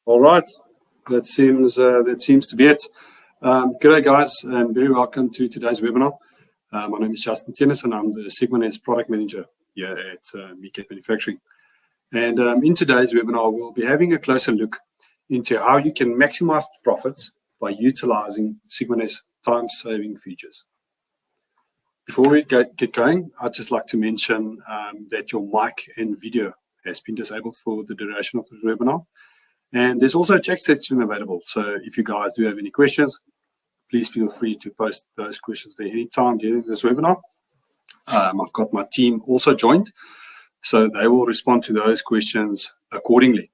All right, that seems to be it. Good day, guys, and very welcome to today's webinar. My name is Justin Tennis, and I'm the SigmaNEST product manager here at MECAD Manufacturing. And in today's webinar, we'll be having a closer look into how you can maximize profits by utilizing SigmaNEST time-saving features. Before we get going, I'd just like to mention that your mic and video has been disabled for the duration of the webinar. And there's also a chat section available. So if you guys do have any questions, please feel free to post those questions there anytime during this webinar. I've got my team also joined, so they will respond to those questions accordingly.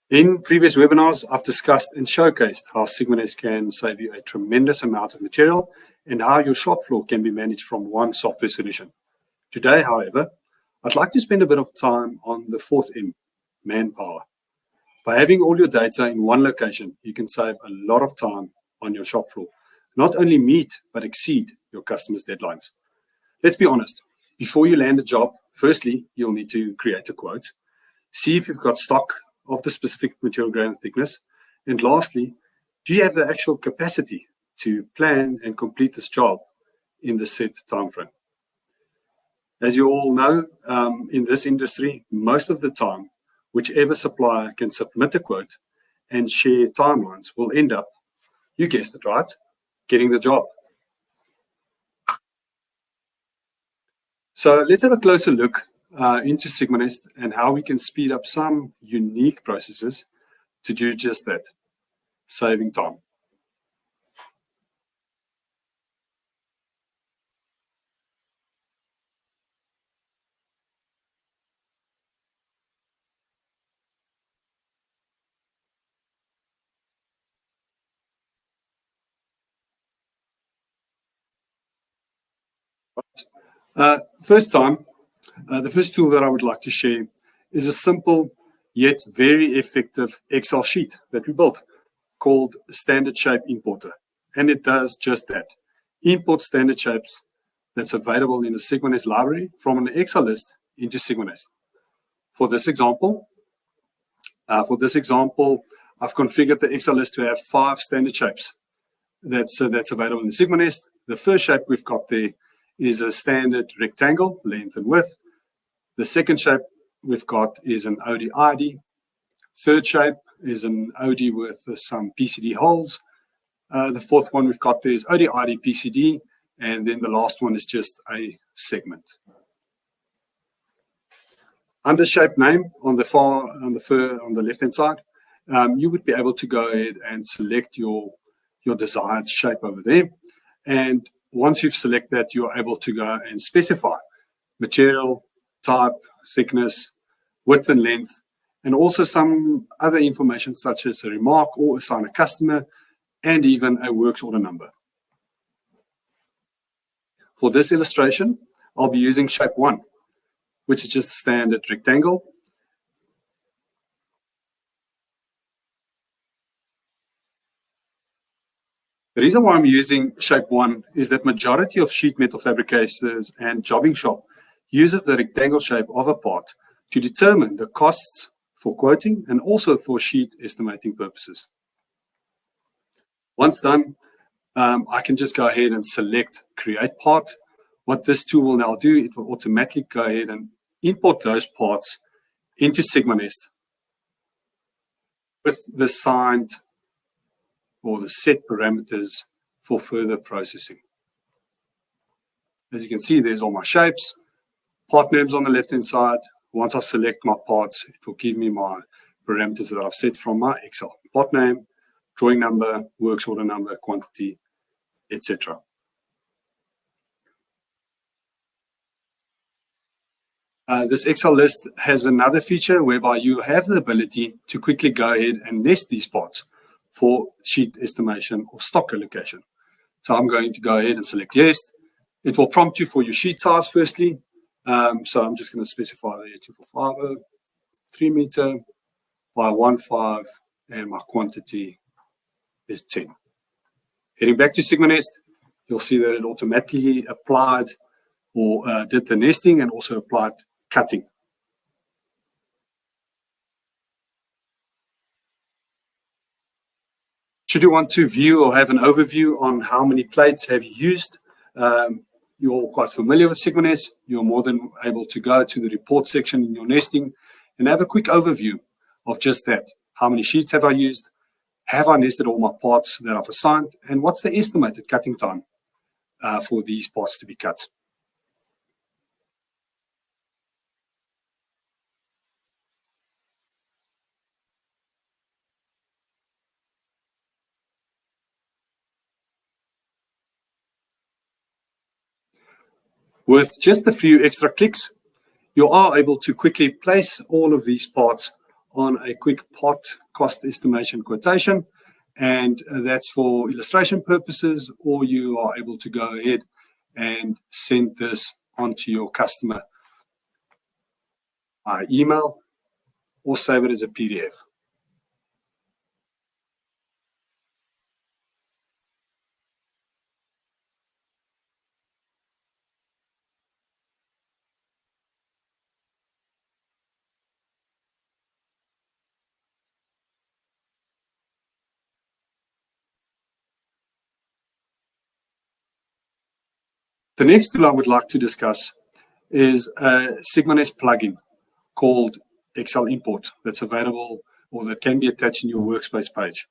In previous webinars, I've discussed and showcased how SigmaNEST can save you a tremendous amount of material and how your shop floor can be managed from one software solution. Today, however, I'd like to spend a bit of time on the fourth M, manpower. By having all your data in one location, you can save a lot of time on your shop floor. Not only meet, but exceed your customers' deadlines. Let's be honest, before you land a job, firstly, you'll need to create a quote, see if you've got stock of the specific material grade and thickness, and lastly, do you have the actual capacity to plan and complete this job in the set time frame? As you all know, in this industry, most of the time, whichever supplier can submit a quote and share timelines will end up, you guessed it right, getting the job. So let's have a closer look into SigmaNEST and how we can speed up some unique processes to do just that, saving time. The first tool that I would like to share is a simple yet very effective Excel sheet that we built called Standard Shape Importer. And it does just that. Import standard shapes that's available in the SigmaNEST library from an Excel list into SigmaNEST. For this example, I've configured the Excel list to have 5 standard shapes that's available in SigmaNEST. The first shape we've got there is a standard rectangle, length and width. The second shape we've got is an OD-ID. Third shape is an OD with some PCD holes. The fourth one we've got there is OD-ID PCD, and then the last one is just a segment. Under shape name on the left-hand side, you would be able to go ahead and select your desired shape over there. And once you've selected that, you're able to go and specify material, type, thickness, width and length, and also some other information such as a remark or assign a customer, and even a works order number. For this illustration, I'll be using shape 1, which is just a standard rectangle. The reason why I'm using shape 1 is that majority of sheet metal fabricators and jobbing shop uses the rectangle shape of a part to determine the costs for quoting and also for sheet estimating purposes. Once done, I can just go ahead and select Create Part. What this tool will now do, it will automatically go ahead and import those parts into SigmaNEST with the signed or the set parameters for further processing. As you can see, there's all my shapes, part names on the left-hand side. Once I select my parts, it will give me my parameters that I've set from my Excel. Part name, drawing number, works order number, quantity, etc. This Excel list has another feature whereby you have the ability to quickly go ahead and nest these parts for sheet estimation or stock allocation. So I'm going to go ahead and select yes. It will prompt you for your sheet size firstly. So I'm just going to specify the 2450, 3 meter by 1.5, and my quantity is 10. Heading back to SigmaNEST, you'll see that it automatically applied or did the nesting and also applied cutting. Should you want to view or have an overview on how many plates have you used, you're all quite familiar with SigmaNEST. You're more than able to go to the report section in your nesting and have a quick overview of just that. How many sheets have I used? Have I nested all my parts that I've assigned? And what's the estimated cutting time for these parts to be cut? With just a few extra clicks, you are able to quickly place all of these parts on a quick part cost estimation quotation, and that's for illustration purposes, or you are able to go ahead and send this on to your customer by email or save it as a PDF. The next tool I would like to discuss is a SigmaNEST plugin called Excel Import that's available or that can be attached in your workspace page.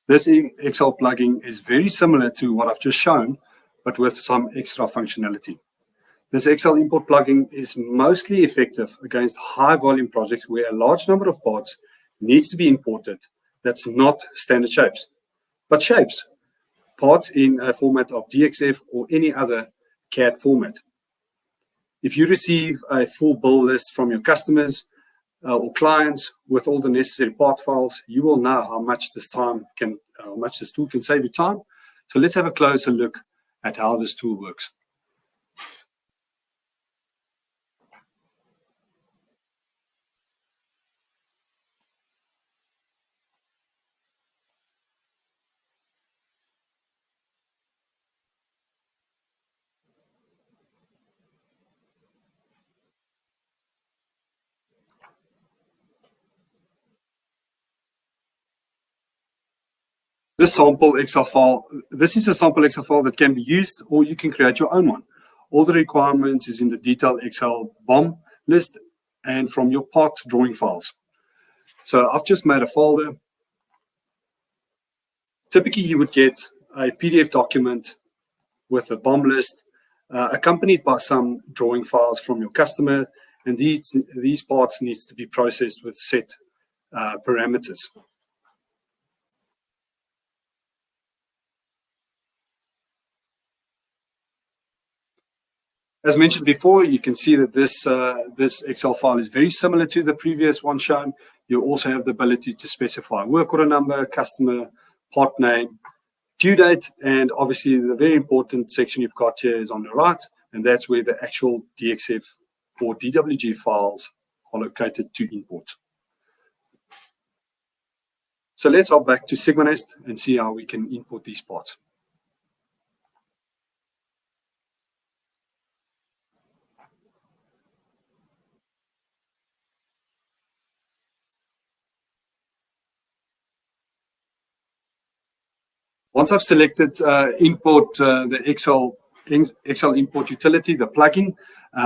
This Excel plugin is very similar to what I've just shown, but with some extra functionality. This Excel Import plugin is mostly effective against high volume projects where a large number of parts needs to be imported. That's not standard shapes, but shapes, parts in a format of DXF or any other CAD format. If you receive a full bill list from your customers or clients with all the necessary part files, you will know how much this tool can save you time. So let's have a closer look at how this tool works. This is a sample Excel file that can be used, or you can create your own one. All the requirements is in the detailed Excel BOM list and from your part drawing files. So I've just made a folder. Typically, you would get a PDF document with a BOM list, accompanied by some drawing files from your customer, and these parts needs to be processed with set parameters. As mentioned before, you can see that this Excel file is very similar to the previous one shown. You also have the ability to specify work order number, customer, part name, due date, and obviously the very important section you've got here is on the right, and that's where the actual DXF or DWG files are located to import. So let's hop back to SigmaNEST and see how we can import these parts. Once I've selected import the Excel import utility, the plugin,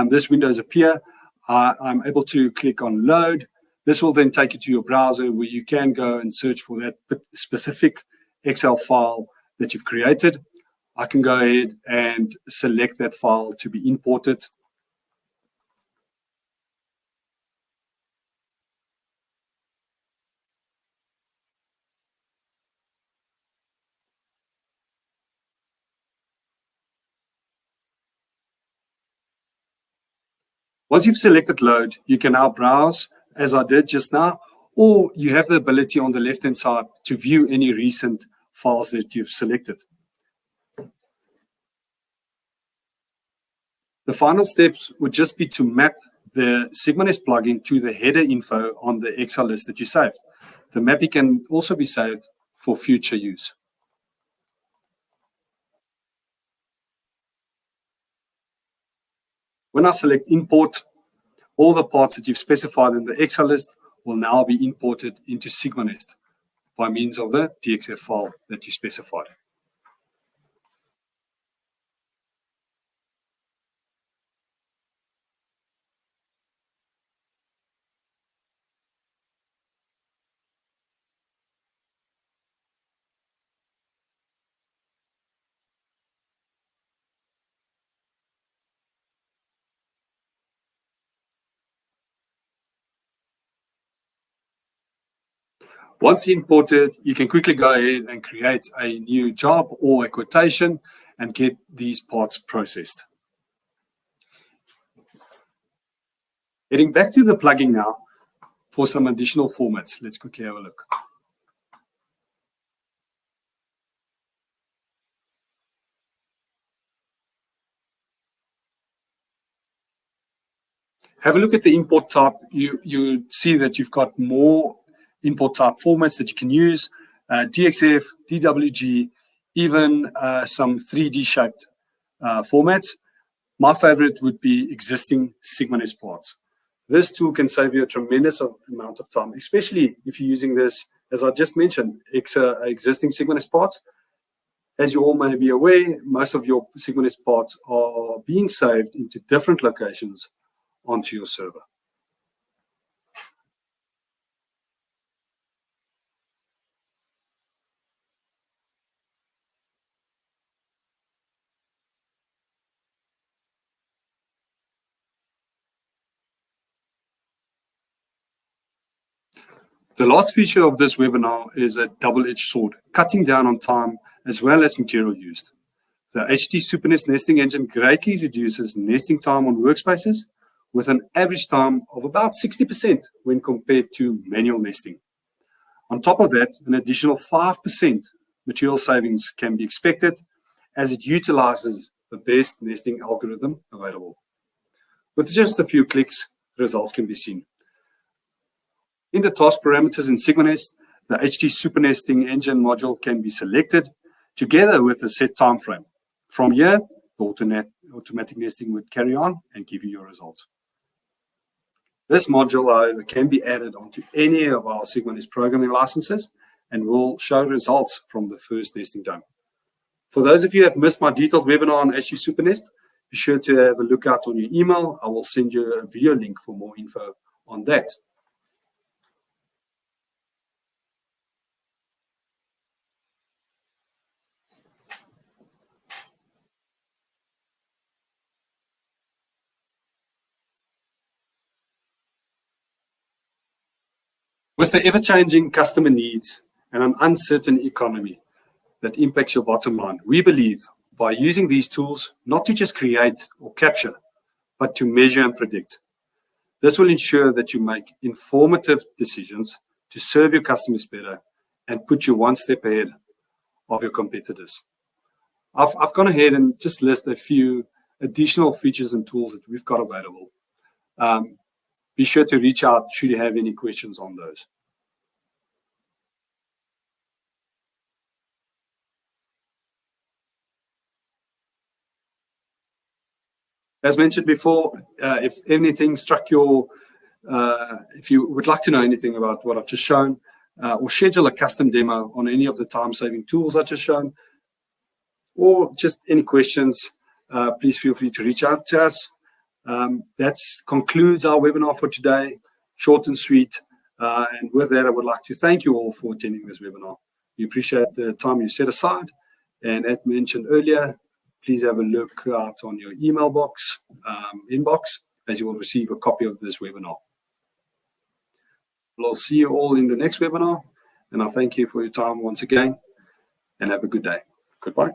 this window appears. I'm able to click on load. This will then take you to your browser where you can go and search for that specific Excel file that you've created. I can go ahead and select that file to be imported. Once you've selected load, you can now browse, as I did just now, or you have the ability on the left-hand side to view any recent files that you've selected. The final steps would just be to map the SigmaNEST plugin to the header info on the Excel list that you saved. The mapping can also be saved for future use. When I select import, all the parts that you've specified in the Excel list will now be imported into SigmaNEST by means of the DXF file that you specified. Once imported, you can quickly go ahead and create a new job or a quotation and get these parts processed. Heading back to the plugin now for some additional formats. Let's quickly have a look. Have a look at the import type. You see that you've got more import type formats that you can use, DXF, DWG, even some 3D shaped formats. My favorite would be existing SigmaNEST parts. This tool can save you a tremendous amount of time, especially if you're using this, as I just mentioned, existing SigmaNEST parts. As you all may be aware, most of your SigmaNEST parts are being saved into different locations onto your server. The last feature of this webinar is a double-edged sword, cutting down on time as well as material used. The HT SuperNEST nesting engine greatly reduces nesting time on workspaces with an average time of about 60% when compared to manual nesting. On top of that, an additional 5% material savings can be expected as it utilizes the best nesting algorithm available. With just a few clicks, results can be seen. In the task parameters in SigmaNEST, the HT SuperNesting engine module can be selected together with a set time frame. From here, the automatic nesting would carry on and give you your results. This module, however, can be added onto any of our SigmaNEST programming licenses and will show results from the first nesting done. For those of you who have missed my detailed webinar on HT SuperNEST, be sure to have a look out on your email. I will send you a video link for more info on that. With the ever-changing customer needs and an uncertain economy that impacts your bottom line, we believe by using these tools, not to just create or capture, but to measure and predict. This will ensure that you make informative decisions to serve your customers better and put you one step ahead of your competitors. I've gone ahead and just list a few additional features and tools that we've got available. Be sure to reach out should you have any questions on those. As mentioned before, if anything struck your, if you would like to know anything about what I've just shown, or schedule a custom demo on any of the time-saving tools I've just shown, or just any questions, please feel free to reach out to us. That concludes our webinar for today, short and sweet. And with that, I would like to thank you all for attending this webinar. We appreciate the time you set aside. And as mentioned earlier, please have a look out on your email box, inbox, as you will receive a copy of this webinar. We'll see you all in the next webinar. And I thank you for your time once again, and have a good day. Goodbye.